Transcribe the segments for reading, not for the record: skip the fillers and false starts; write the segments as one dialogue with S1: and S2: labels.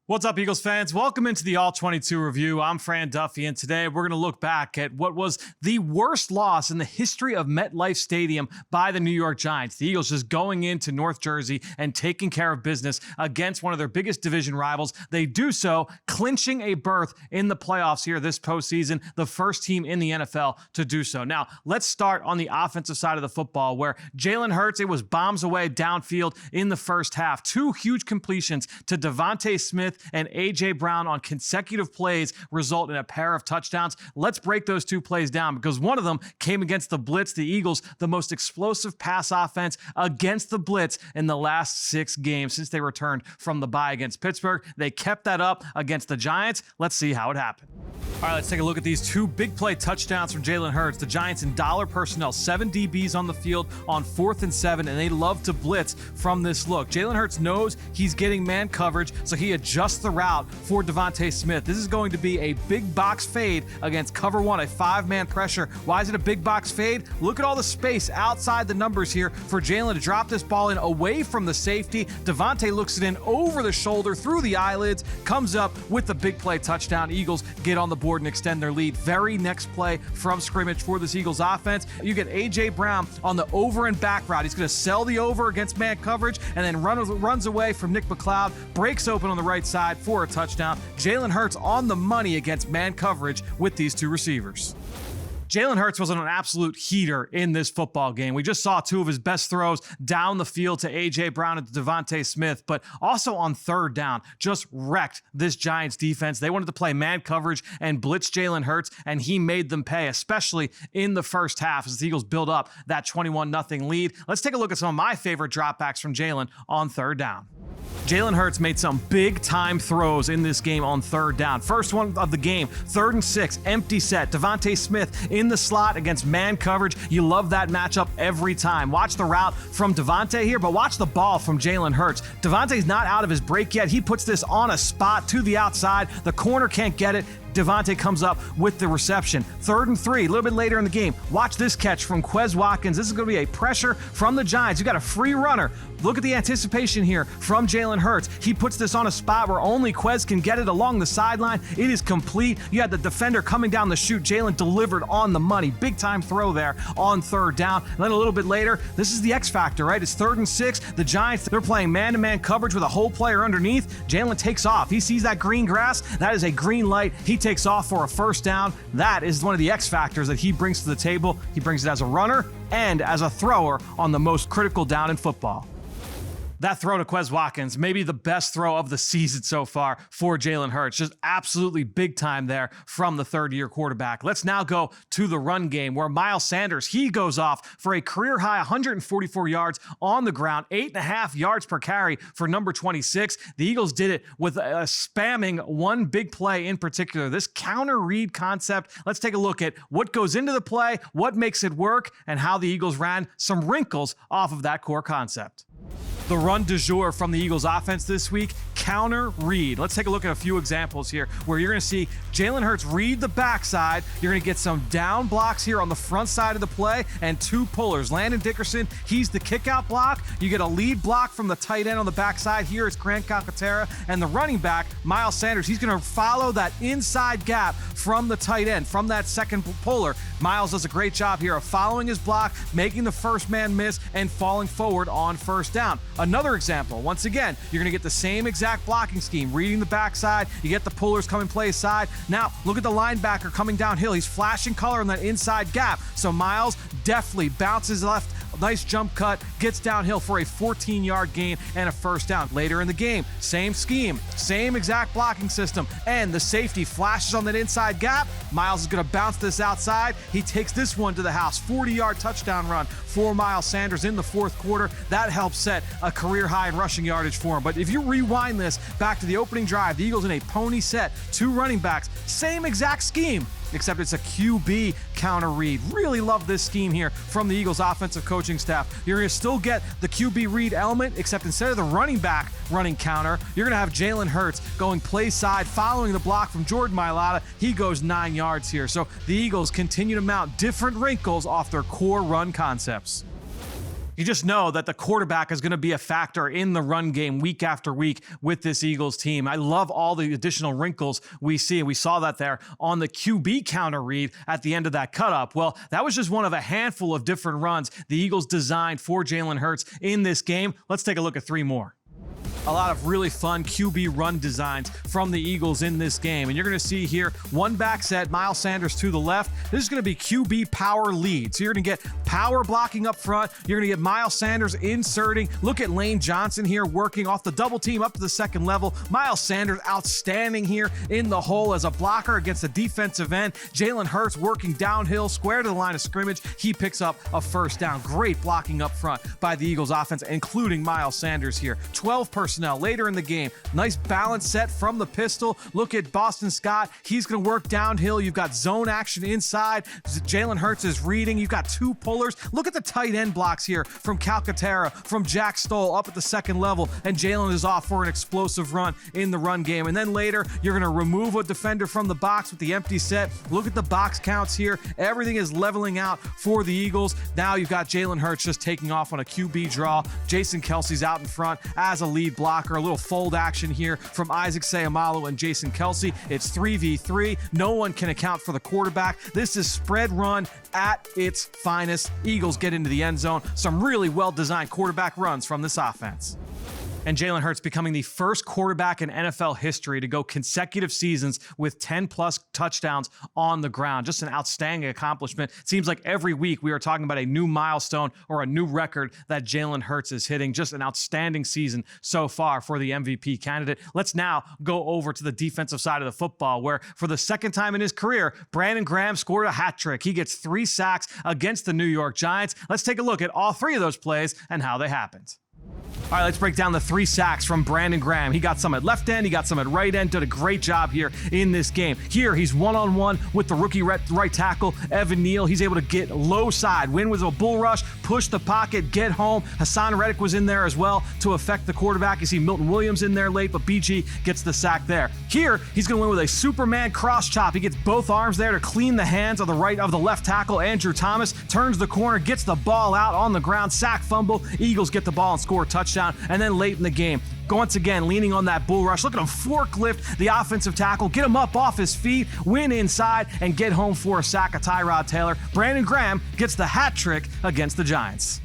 S1: What's up, Eagles fans? Welcome into the All-22 review. I'm Fran Duffy, and today we're going to look back at what was the worst loss in the history of MetLife Stadium by the New York Giants. The Eagles just going into North Jersey and taking care of business against one of their biggest division rivals. They do so, clinching a berth in the playoffs here this postseason, the first team in the NFL to do so. Now, let's start on the offensive side of the football, where Jalen Hurts, it was bombs away downfield in the first half. Two huge completions to Devontae Smith and A.J. Brown on consecutive plays result in a pair of touchdowns. Let's break those two plays down, because one of them came against the blitz. The Eagles, the most explosive pass offense against the blitz in the last 6 games since they returned from the bye against Pittsburgh. They kept that up against the Giants. Let's see how it happened. All right, let's take a look at these two big play touchdowns from Jalen Hurts. The Giants in dollar personnel, 7 DBs on the field on 4th and 7, and they love to blitz from this look. Jalen Hurts knows he's getting man coverage, so he adjusts the route for Devontae Smith. This is going to be a big box fade against cover 1, a 5-man pressure. Why is it a big box fade? Look at all the space outside the numbers here for Jalen to drop this ball in away from the safety. Devontae looks it in over the shoulder, through the eyelids, comes up with the big play touchdown. Eagles get on the board and extend their lead. Very next play from scrimmage for this Eagles offense, you get A.J. Brown on the over and back route. He's going to sell the over against man coverage and then runs away from Nick McLeod, breaks open on the right side for a touchdown. Jalen Hurts on the money against man coverage with these two receivers. Jalen Hurts was an absolute heater in this football game. We just saw 2 of his best throws down the field to A.J. Brown and to Devontae Smith, but also on 3rd down, just wrecked this Giants defense. They wanted to play man coverage and blitz Jalen Hurts, and he made them pay, especially in the first half as the Eagles build up that 21-0 lead. Let's take a look at some of my favorite dropbacks from Jalen on 3rd down. Jalen Hurts made some big-time throws in this game on 3rd down. First one of the game, 3rd and 6, empty set. Devontae Smith in the slot against man coverage. You love that matchup every time. Watch the route from Devontae here, but watch the ball from Jalen Hurts. Devontae's not out of his break yet. He puts this on a spot to the outside. The corner can't get it. Devontae comes up with the reception. 3rd and 3, a little bit later in the game. Watch this catch from Quez Watkins. This is going to be a pressure from the Giants. You got a free runner. Look at the anticipation here from Jalen Hurts. He puts this on a spot where only Quez can get it along the sideline. It is complete. You had the defender coming down the chute. Jalen delivered on the money. Big time throw there on 3rd down. And then a little bit later, this is the X factor, right? It's 3rd and 6. The Giants, they're playing man-to-man coverage with a whole player underneath. Jalen takes off. He sees that green grass. That is a green light. He takes off for a 1st down. That is one of the X factors that he brings to the table. He brings it as a runner and as a thrower on the most critical down in football. That throw to Quez Watkins, maybe the best throw of the season so far for Jalen Hurts. Just absolutely big time there from the 3rd-year quarterback. Let's now go to the run game, where Miles Sanders, he goes off for a career-high 144 yards on the ground, 8.5 yards per carry for number 26. The Eagles did it with spamming one big play in particular, this counter read concept. Let's take a look at what goes into the play, what makes it work, and how the Eagles ran some wrinkles off of that core concept. The run du jour from the Eagles offense this week, counter read. Let's take a look at a few examples here where you're going to see Jalen Hurts read the backside. You're going to get some down blocks here on the front side of the play and 2 pullers. Landon Dickerson, he's the kickout block. You get a lead block from the tight end on the backside. Here it's Grant Calcaterra, and the running back, Miles Sanders, he's going to follow that inside gap from the tight end, from that second puller. Miles does a great job here of following his block, making the first man miss, and falling forward on 1st down. Another example, once again, you're going to get the same exact blocking scheme, reading the backside, you get the pullers coming play side. Now, look at the linebacker coming downhill. He's flashing color in that inside gap. So Miles deftly bounces left, nice jump cut, gets downhill for a 14-yard gain and a 1st down. Later in the game, same scheme, same exact blocking system, and the safety flashes on that inside gap. Miles is going to bounce this outside. He takes this one to the house. 40-yard touchdown run for Miles Sanders in the 4th quarter. That helps set a career high in rushing yardage for him. But if you rewind this back to the opening drive, the Eagles in a pony set, 2 running backs, same exact scheme, except it's a QB counter read. Really love this scheme here from the Eagles offensive coaching staff. You're going to still get the QB read element, except instead of the running back running counter, you're going to have Jalen Hurts going play side, following the block from Jordan Mailata. He goes 9 yards here. So the Eagles continue to mount different wrinkles off their core run concepts. You just know that the quarterback is going to be a factor in the run game week after week with this Eagles team. I love all the additional wrinkles we see. We saw that there on the QB counter read at the end of that cut-up. Well, that was just one of a handful of different runs the Eagles designed for Jalen Hurts in this game. Let's take a look at 3 more. A lot of really fun QB run designs from the Eagles in this game. And you're going to see here one back set, Miles Sanders to the left. This is going to be QB power lead. So you're going to get power blocking up front. You're going to get Miles Sanders inserting. Look at Lane Johnson here working off the double team up to the second level. Miles Sanders outstanding here in the hole as a blocker against the defensive end. Jalen Hurts working downhill, square to the line of scrimmage. He picks up a first down. Great blocking up front by the Eagles offense, including Miles Sanders here. 12 personnel later in the game. Nice balance set from the pistol. Look at Boston Scott. He's going to work downhill. You've got zone action inside. Jalen Hurts is reading. You've got 2 pullers. Look at the tight end blocks here from Calcaterra, from Jack Stoll up at the second level, and Jalen is off for an explosive run in the run game. And then later, you're going to remove a defender from the box with the empty set. Look at the box counts here. Everything is leveling out for the Eagles. Now you've got Jalen Hurts just taking off on a QB draw. Jason Kelce's out in front as a lead blocker. A little fold action here from Isaac Seumalo and Jason Kelce. It's 3v3. No one can account for the quarterback. This is spread run at its finest. Eagles get into the end zone. Some really well-designed quarterback runs from this offense. And Jalen Hurts becoming the first quarterback in NFL history to go consecutive seasons with 10-plus touchdowns on the ground. Just an outstanding accomplishment. It seems like every week we are talking about a new milestone or a new record that Jalen Hurts is hitting. Just an outstanding season so far for the MVP candidate. Let's now go over to the defensive side of the football, where for the second time in his career, Brandon Graham scored a hat trick. He gets 3 sacks against the New York Giants. Let's take a look at all 3 of those plays and how they happened. All right, let's break down the 3 sacks from Brandon Graham. He got some at left end, he got some at right end, did a great job here in this game. Here, he's one-on-one with the rookie right tackle, Evan Neal. He's able to get low side, win with a bull rush, push the pocket, get home. Hassan Reddick was in there as well to affect the quarterback. You see Milton Williams in there late, but BG gets the sack there. Here, he's going to win with a Superman cross chop. He gets both arms there to clean the hands of the left tackle, Andrew Thomas, turns the corner, gets the ball out on the ground, sack fumble. Eagles get the ball and score a touchdown. And then late in the game, once again, leaning on that bull rush. Look at him forklift the offensive tackle, get him up off his feet, win inside, and get home for a sack of Tyrod Taylor. Brandon Graham gets the hat trick against the Giants.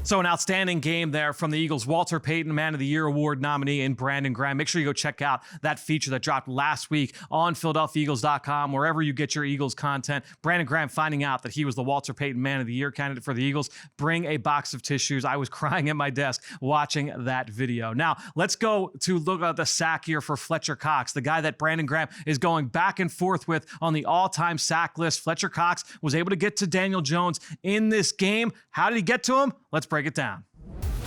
S1: So an outstanding game there from the Eagles. Walter Payton, Man of the Year Award nominee, and Brandon Graham. Make sure you go check out that feature that dropped last week on PhiladelphiaEagles.com, wherever you get your Eagles content. Brandon Graham finding out that he was the Walter Payton Man of the Year candidate for the Eagles. Bring a box of tissues. I was crying at my desk watching that video. Now, let's go to look at the sack here for Fletcher Cox, the guy that Brandon Graham is going back and forth with on the all-time sack list. Fletcher Cox was able to get to Daniel Jones in this game. How did he get to him? Let's break it down.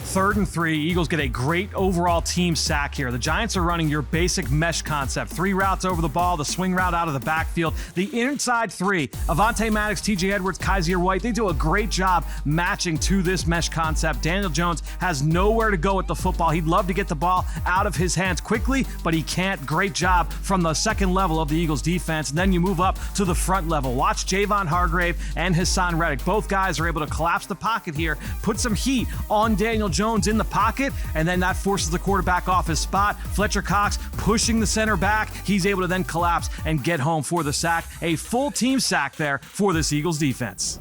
S1: 3rd and 3, Eagles get a great overall team sack here. The Giants are running your basic mesh concept. 3 routes over the ball, the swing route out of the backfield. The inside 3, Avonte Maddox, TJ Edwards, Kaiser White, they do a great job matching to this mesh concept. Daniel Jones has nowhere to go with the football. He'd love to get the ball out of his hands quickly, but he can't. Great job from the second level of the Eagles defense. And then you move up to the front level. Watch Javon Hargrave and Hassan Reddick. Both guys are able to collapse the pocket here, put some heat on Daniel Jones in the pocket, and then that forces the quarterback off his spot. Fletcher Cox pushing the center back. He's able to then collapse and get home for the sack. A full team sack there for this Eagles defense.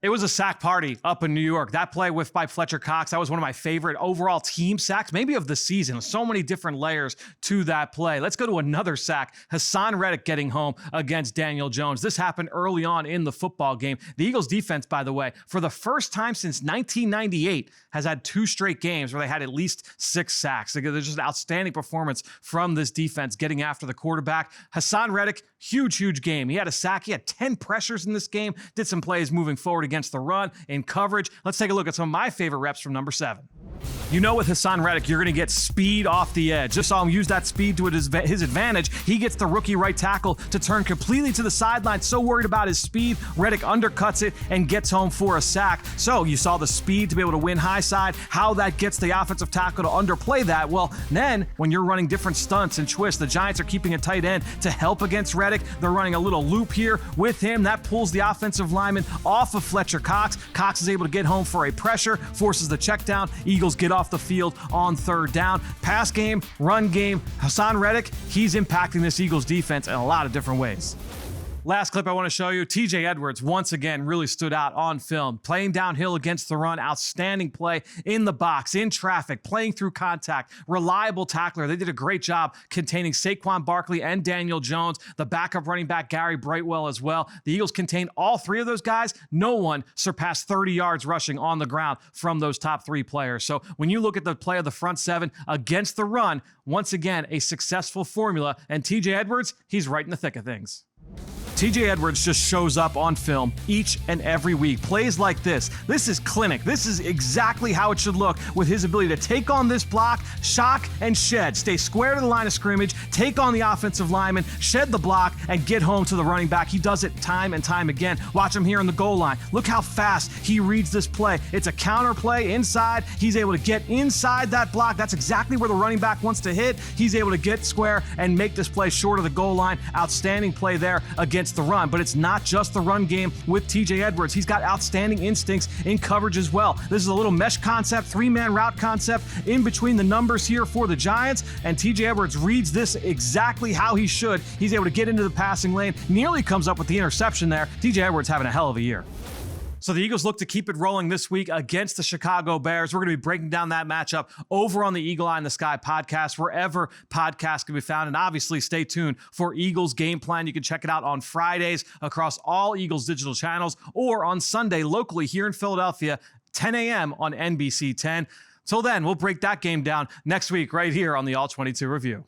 S1: It was a sack party up in New York. That play by Fletcher Cox, that was one of my favorite overall team sacks, maybe of the season. So many different layers to that play. Let's go to another sack. Hassan Reddick getting home against Daniel Jones. This happened early on in the football game. The Eagles defense, by the way, for the first time since 1998, has had 2 straight games where they had at least 6 sacks. There's just an outstanding performance from this defense getting after the quarterback. Hassan Reddick, huge game. He had a sack. He had 10 pressures in this game. Did some plays moving forward against the run in coverage. Let's take a look at some of my favorite reps from number 7. You know, with Hassan Reddick, you're going to get speed off the edge. Just saw him use that speed to his advantage. He gets the rookie right tackle to turn completely to the sideline. So worried about his speed, Reddick undercuts it and gets home for a sack. So you saw the speed to be able to win high side, how that gets the offensive tackle to underplay that. Well, then when you're running different stunts and twists, the Giants are keeping a tight end to help against Reddick. They're running a little loop here with him. That pulls the offensive lineman off of Fletcher Cox. Cox is able to get home for a pressure, forces the check down. Eagles get off the field on third down. Pass game, run game. Hassan Reddick, he's impacting this Eagles defense in a lot of different ways. Last clip I want to show you, TJ Edwards once again really stood out on film. Playing downhill against the run, outstanding play in the box, in traffic, playing through contact, reliable tackler. They did a great job containing Saquon Barkley and Daniel Jones, the backup running back Gary Brightwell as well. The Eagles contained all three of those guys. No one surpassed 30 yards rushing on the ground from those top three players. So when you look at the play of the front seven against the run, once again, a successful formula. And TJ Edwards, he's right in the thick of things. TJ Edwards just shows up on film each and every week. Plays like this. This is clinic. This is exactly how it should look with his ability to take on this block, shock, and shed. Stay square to the line of scrimmage, take on the offensive lineman, shed the block, and get home to the running back. He does it time and time again. Watch him here on the goal line. Look how fast he reads this play. It's a counter play inside. He's able to get inside that block. That's exactly where the running back wants to hit. He's able to get square and make this play short of the goal line. Outstanding play there against the run, but it's not just the run game with TJ Edwards. He's got outstanding instincts in coverage as well. This is a little mesh concept, three-man route concept in between the numbers here for the Giants, and TJ Edwards reads this exactly how he should. He's able to get into the passing lane, nearly comes up with the interception there. TJ Edwards having a hell of a year. So the Eagles look to keep it rolling this week against the Chicago Bears. We're going to be breaking down that matchup over on the Eagle Eye in the Sky podcast, wherever podcasts can be found. And obviously stay tuned for Eagles Game Plan. You can check it out on Fridays across all Eagles digital channels, or on Sunday locally here in Philadelphia, 10 a.m. on NBC 10. Till then, we'll break that game down next week right here on the All-22 Review.